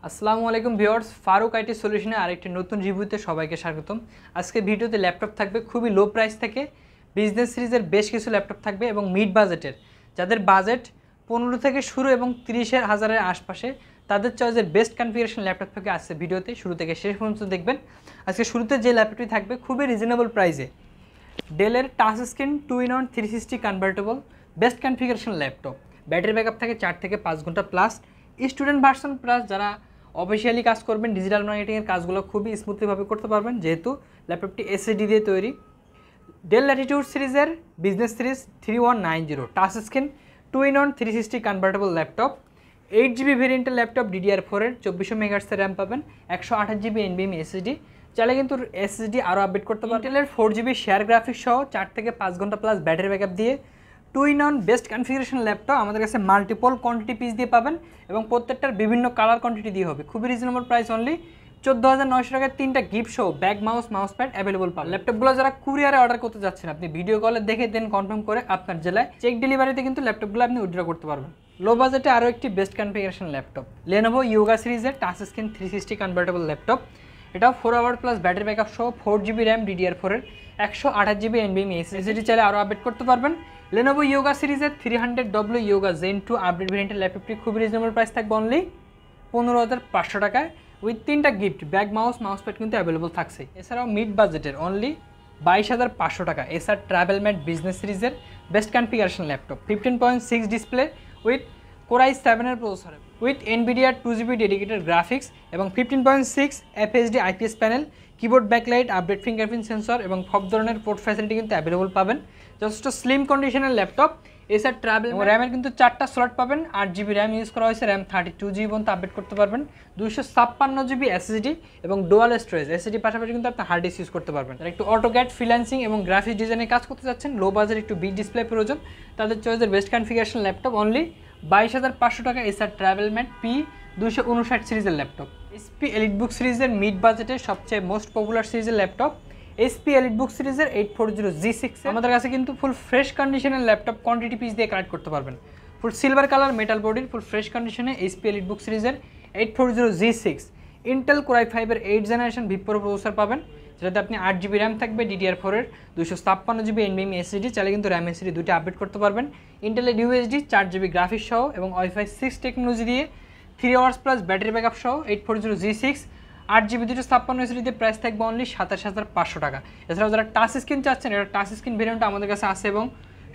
আসসালামু আলাইকুম viewers, Faruk IT সলিউশনে আরেকটি নতুন রিভিউতে সবাইকে স্বাগতম। আজকে ভিডিওতে ল্যাপটপ থাকবে খুবই লো প্রাইস থেকে। বিজনেস সিরিজের বেশ কিছু ল্যাপটপ থাকবে এবং মিড বাজেটের, যাদের বাজেট 15 থেকে শুরু এবং 30,000-এর আশপাশে, তাদের চয়েসের বেস্ট কনফিগারেশন ল্যাপটপ থেকে আসছে। ভিডিওতে শুরু থেকে শেষ পর্যন্ত দেখবেন। আজকে শুরুতে যে ল্যাপটপটি থাকবে খুবই রিজনেবল প্রাইসে, ডেলের touch screen 2-in-1 360 convertible best configuration laptop. Battery backup থাকে 4 থেকে 5 ঘন্টা প্লাস। স্টুডেন্ট ভার্সন প্লাস, যারা অফিসিয়ালি কাজ করবেন, ডিজিটাল মার্কেটিংয়ের কাজগুলো খুবই স্মুথলিভাবে করতে পারবেন, যেহেতু ল্যাপটপটি এসএসডি দিয়ে তৈরি। ডেল ল্যাটিটিউড সিরিজের business series 3190 touch screen 2-in-1 360 convertible laptop. 8GB ভেরিয়েন্টের ল্যাপটপ, DDR4-এর 2400 মেগাহার্টজের র্যাম পাবেন, 128GB NVMe SSD। চাইলে কিন্তু SSD আরও আপডেট করতে পারবেন। ইন্টেলের 4GB শেয়ার গ্রাফিক্স সহ 4 থেকে 5 ঘন্টা প্লাস ব্যাটারি ব্যাকআপ দিয়ে 2-in-1 বেস্ট কনফিগারেশন ল্যাপটপ আমাদের কাছে মাল্টিপল কোয়ান্টিটি পিস দিয়ে পাবেন এবং প্রত্যেকটার বিভিন্ন কালার কোয়ান্টিটি দিয়ে হবে। খুবই রিজনেবল প্রাইস, অনলি 14,900 টাকায় 3টা গিফট সহ ব্যাগ, মাউস প্যাড অ্যাভেলেবল পাবেন। ল্যাপটপগুলো যারা কুরিয়ারে অর্ডার করতে যাচ্ছেন, আপনি ভিডিও কলে দেখে দেন কনফার্ম করে আপনার জেলায় চেক ডেলিভারিতে কিন্তু ল্যাপটপগুলো আপনি উইথড্র করতে পারবেন। লো বাজেটে আরও একটি best configuration laptop, Lenovo Yoga সিরিজের টাচ স্ক্রিন 360 কনভার্টেবল ল্যাপটপ। এটাও 4 আওয়ার প্লাস ব্যাটারি ব্যাকআপ সহ 4GB RAM, DDR4-এর 128GB NVMe SSD। চাইলে আরও আপডেট করতে পারবেন। Lenovo Yoga সিরিজের 300W Yoga Zen 2 আপডেট ভেরিয়েন্টের ল্যাপটপটি খুবই রিজনেবল প্রাইস থাকবে, অনলি 15,500 টাকায় উইথ 3টা গিফট ব্যাগ, মাউস প্যাড কিন্তু অ্যাভেলেবল থাকছে। এছাড়াও মিড বাজেটের অনলি 22,500 টাকা এসআর ট্রাভেল ম্যাট বিজনেস সিরিজের best configuration laptop, 15.6 display with Core i7-এর processor with NVIDIA 2GB dedicated graphics এবং 15.6 FHD IPS panel, keyboard backlight, update fingerprint sensor এবং সব ধরনের পোর্ট ফ্যাসিলিটি কিন্তু অ্যাভেলেবল পাবেন। যথেষ্ট স্লিম কন্ডিশনের ল্যাপটপ। এছাড়া ট্রাভেল র্যামের কিন্তু 4টা স্লট পাবেন, 8GB র্যাম ইউজ করা হয়েছে, র্যাম 32GB পর্যন্ত আপডেট করতে পারবেন, 256GB SSD এবং ডুয়াল স্টোরেজ SSD পাশাপাশি কিন্তু আপনি হার্ড ডিস্ক ইউজ করতে পারবেন। যারা একটু অটোক্যাড, ফ্রিল্যান্সিং এবং গ্রাফিক্স ডিজাইনে কাজ করতে যাচ্ছেন, লো বাজেট একটু বিগ ডিসপ্লে প্রয়োজন, তাদের চয়েসের বেস্ট কনফিগারেশন ল্যাপটপ, অনলি 22,500 টাকা এসআর ট্রাভেল ম্যাট P259 সিরিজের ল্যাপটপ। HP এলিটবুক সিরিজের মিড বাজেটের সবচেয়ে মোস্ট পপুলার সিরিজের ল্যাপটপ, HP এলিটবুক সিরিজের 840G6। আমাদের কাছে কিন্তু ফুল ফ্রেশ কন্ডিশনের ল্যাপটপ কোয়ান্টিটি পিস দিয়ে কালেক্ট করতে পারবেন। ফুল সিলভার কালার মেটাল বডির ফুল ফ্রেশ কন্ডিশনে HP এলিটবুক সিরিজের 840G6 Intel Core i5-এর 8th generation VIP Pro processor পাবেন, যেটাতে আপনি 8GB র্যাম থাকবে, DDR4-এর 256GB NVMe SSD। চাইলে কিন্তু র্যাম SSD দুটো আপডেট করতে পারবেন। ইন্টেলের USD 4GB গ্রাফিক্স সহ এবং Wi-Fi 6 টেকনোলজি দিয়ে 3 আওয়ার্স প্লাস ব্যাটারি ব্যাকআপ সহ 840G6 8GB 256 SSD দিয়ে প্রাইস থাকবে অনলি 27,500 টাকা। এছাড়াও যারা টাচ স্ক্রিন চাচ্ছেন, এটা টাচ স্ক্রিন ভেরিয়েন্টটা আমাদের কাছে আছে এবং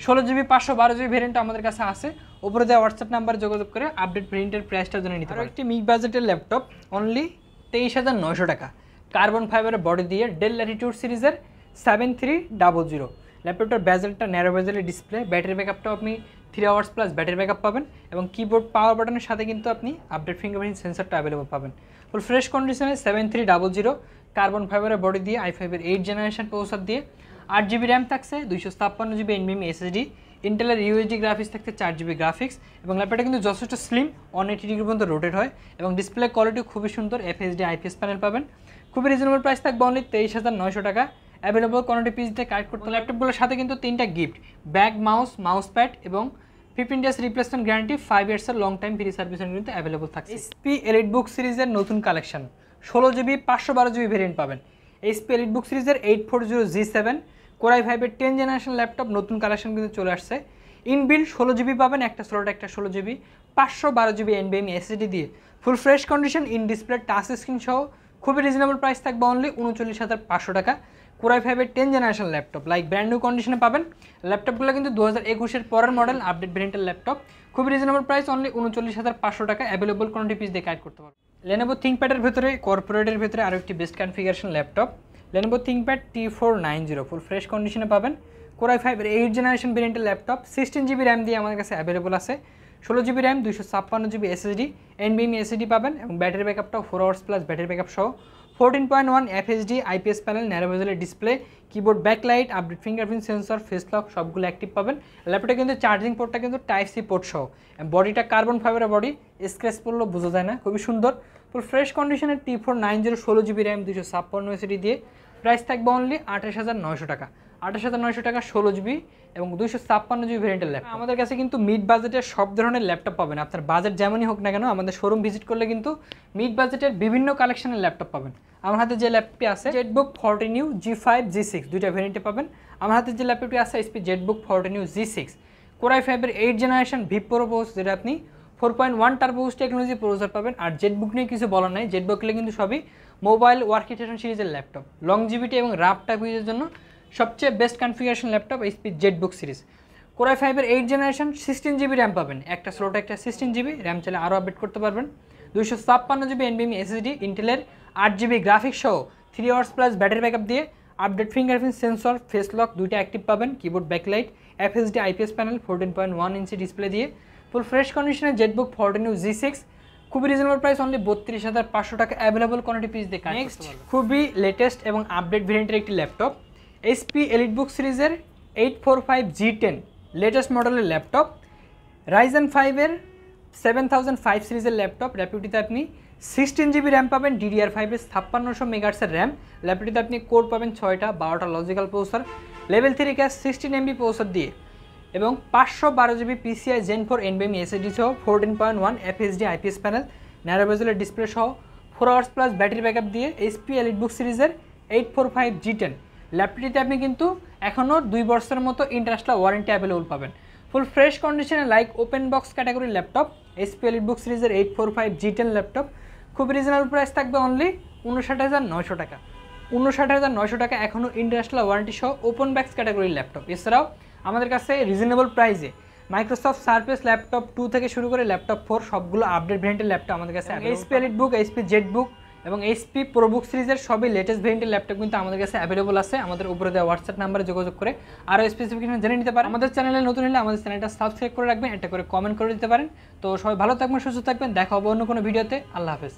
16GB 512GB ভেরিয়েন্টটা আমাদের কাছে আছে। উপরে দেওয়া হোয়াটসঅ্যাপ নাম্বারে যোগাযোগ করে আপডেট ভেরিয়েন্টের প্রাইসটা জেনে নিতে পারেন। একটি মিড বাজেটের ল্যাপটপ, অনলি 23,900 টাকা, কার্বন ফাইবারের বডি দিয়ে ডেল ল্যাটিটিউড সিরিজের 7300। ল্যাপটপটার ব্যাজেলটা ন্যারো ব্যাজেলের ডিসপ্লে, ব্যাটারি ব্যাকআপটাও আপনি 3 আওয়ার্স প্লাস ব্যাটারি ব্যাকআপ পাবেন এবং কিবোর্ড পাওয়ার বাটনের সাথে কিন্তু আপনি আপডেট ফিঙ্গারপ্রিন্ট সেন্সরটা অ্যাভেলেবল পাবেন। ফুল ফ্রেশ কন্ডিশনে 7300 কার্বন ফাইবারের বডি দিয়ে i5-এর 8th জেনারেশন প্রসেসর দিয়ে 8GB র্যাম থাকছে, 256GB NVMe SSD, ইন্টেলের USD গ্রাফিক্স থাকছে 4GB গ্রাফিক্স এবং ল্যাপটপটা কিন্তু যথেষ্ট স্লিম, 180 ডিগ্রি পর্যন্ত রোটেট হয় এবং ডিসপ্লে কোয়ালিটি খুবই সুন্দর, FHD IPS প্যানেল পাবেন। খুবই রিজনেবল প্রাইস থাকবে, অনলি 23,900 টাকা। অ্যাভেলেবল কোয়ান্টিটি পিস দিয়ে কালেক্ট করতে ল্যাপটপগুলোর সাথে কিন্তু 3টা গিফট ব্যাগ, মাউস প্যাড এবং 15 ডেজ রিপ্লেসমেন্ট গ্যারান্টি, 5 ইয়ার্সের লং টাইম ফ্রি সার্ভিস কিন্তু অ্যাভেলেবল থাকছে। HP এলিটবুক সিরিজের নতুন কালেকশন 16GB 512GB ভেরিয়েন্ট পাবেন। HP এলিটবুক সিরিজের 840G7 Core i5-এর 10th জেনারেশন ল্যাপটপ, নতুন কালেকশন কিন্তু চলে আসছে। ইনবিল্ড 16GB পাবেন, একটা স্লট, একটা 16GB 512GB NVMe SSD দিয়ে full fresh condition, in display touch screen সহ খুবই রিজনেবল প্রাইস থাকবে, অনলি 39,500 টাকা। Core i5-এর 10th generation laptop like brand new কন্ডিশনে পাবেন। ল্যাপটপগুলো কিন্তু 2021-এর পরের মডেল আপডেট ভেরিয়েন্টের ল্যাপটপ, খুবই রিজনেবল প্রাইস, অনলি 39,500 টাকা। অ্যাভেলেবল কোয়ান্টিটি পিস দিয়ে কালেক্ট করতে পারবেন। Lenovo ThinkPad-এর ভেতরে, কর্পোরেটের ভেতরে আরও একটি best configuration laptop, Lenovo ThinkPad T490 full fresh কন্ডিশনে পাবেন। Core i5-এর 8th জেনারেশন ভেরিয়েন্টের ল্যাপটপ, 16GB র্যাম দিয়ে আমাদের কাছে অ্যাভেলেবল আছে, 16GB RAM, 256GB SSD, NVMe SSD পাবেন এবং ব্যাটারি ব্যাকআপটাও 4 আওয়ার্স প্লাস ব্যাটারি ব্যাকআপ সহ 14.1 FHD IPS প্যানেল, ন্যারো বেজেলের display, keyboard backlight, update fingerprint sensor, face lock সবগুলো অ্যাক্টিভ পাবেন। ল্যাপটপটা কিন্তু চার্জিং পোর্টটা কিন্তু Type-C পোর্ট সহ, বডিটা কার্বন ফাইবারের বডি, স্ক্র্যাচ পড়লেও বোঝা যায় না, খুবই সুন্দর। ফুল ফ্রেশ কন্ডিশনের T490 16GB র্যাম, 256 SSD দিয়ে প্রাইস থাকবে অনলি 28,900 টাকা। 28,900 টাকা 16GB এবং 256GB ভেরিয়েন্টের ল্যাপটপ। আমাদের কাছে কিন্তু মিড বাজেটের সব ধরনের ল্যাপটপ পাবেন। আপনার বাজেট যেমনই হোক না কেন আমাদের শোরুম ভিজিট করলে কিন্তু মিড বাজেটের বিভিন্ন কালেকশনের ল্যাপটপ পাবেন। আমার হাতে যে ল্যাপটপটি আছে জেটবুক 14U G5 G6 দুইটা ভেরিয়েন্টে পাবেন। আমার হাতে যে ল্যাপটপটি আছে HP Jetbook 14U G6 Core i5-এর 8th generation VIP Pro processor, যেটা আপনি 4.1 টার্বো বুস্ট টেকনোলজি প্রসেসর পাবেন। আর জেটবুক নিয়ে কিছু বলার নাই, জেটবুকগুলো কিন্তু সবই মোবাইল ওয়ার্কস্টেশন সিরিজের ল্যাপটপ। লংজিভিটি এবং রাফ টাইপ ইউজের জন্য সবচেয়ে best configuration laptop HP Jetbook series. Core i5-এর 8th generation 16GB RAM পাবেন, একটা স্লটে একটা 16GB র্যাম চাইলে আরও আপডেট করতে পারবেন। 256GB NVMe SSD, ইন্টেলের 8GB গ্রাফিক্স সহ 3 hours প্লাস ব্যাটারি ব্যাকআপ দিয়ে update fingerprint sensor, face lock দুইটা অ্যাক্টিভ পাবেন, keyboard backlight, FHD IPS panel, 14.1 inch display দিয়ে ফুল ফ্রেশ কন্ডিশনে জেটবুক 14U G6 খুবই রিজনেবল প্রাইস, অনলি 32,500 টাকা অ্যাভেলেবল কোয়ান্টিটি পিস দিয়ে। নেক্সট খুবই লেটেস্ট এবং আপডেট ভেরিয়েন্টের একটি ল্যাপটপ HP EliteBook সিরিজের 845G10 লেটেস্ট মডেলের ল্যাপটপ, Ryzen 5-এর 7005 সিরিজের ল্যাপটপ। ল্যাপটপটিতে আপনি 16GB র্যাম পাবেন, DDR5-এর 5600 মেগাহার্টজের র্যাম। ল্যাপটপটিতে আপনি কোর পাবেন 6টা, 12টা logical processor, level 3 cache 16MB processor দিয়ে এবং 512GB PCI Gen 4 NVMe SSD সহ 14.1 FHD IPS প্যানেল, ন্যারো বেজেলের ডিসপ্লে সহ 4 hours প্লাস ব্যাটারি ব্যাকআপ দিয়ে HP EliteBook সিরিজের 845G10 ল্যাপটপটিতে আপনি কিন্তু এখনও 2 বছরের মতো ইন্টারন্যাশনাল ওয়ারেন্টি অ্যাভেলেবল পাবেন। ফুল ফ্রেশ কন্ডিশনে লাইক ওপেন বক্স ক্যাটাগরির ল্যাপটপ HP EliteBook সিরিজের 845G10 ল্যাপটপ খুব রিজনেবল প্রাইস থাকবে, অনলি 59,900 টাকা। 59,900 টাকা এখনও ইন্টারন্যাশনাল ওয়ারেন্টি সহ ওপেন বক্স ক্যাটাগরির ল্যাপটপ। এছাড়াও আমাদের কাছে রিজনেবল প্রাইসে মাইক্রোসফট সারফেস ল্যাপটপ 2 থেকে শুরু করে ল্যাপটপ 4 সবগুলো আপডেট ভেরিয়েন্টের ল্যাপটপ আমাদের কাছে। HP EliteBook, HP জেটবুক এবং HP ProBook সিরিজের সবই লেটেস্ট ভেরিয়েন্টের ল্যাপটপ কিন্তু আমাদের কাছে অ্যাভেলেবল আছে। আমাদের উপরে দেওয়া হোয়াটসঅ্যাপ নাম্বারে যোগাযোগ করে আরও স্পেসিফিকেশন জেনে নিতে পারেন। আমাদের চ্যানেলে নতুন হলে আমাদের চ্যানেলটা সাবস্ক্রাইব করে রাখবেন, একটা করে কমেন্ট করে দিতে পারেন। তো সবাই ভালো থাকবেন, সুস্থ থাকবেন, দেখা হবে অন্য কোনো ভিডিওতে। আল্লাহ হাফেজ।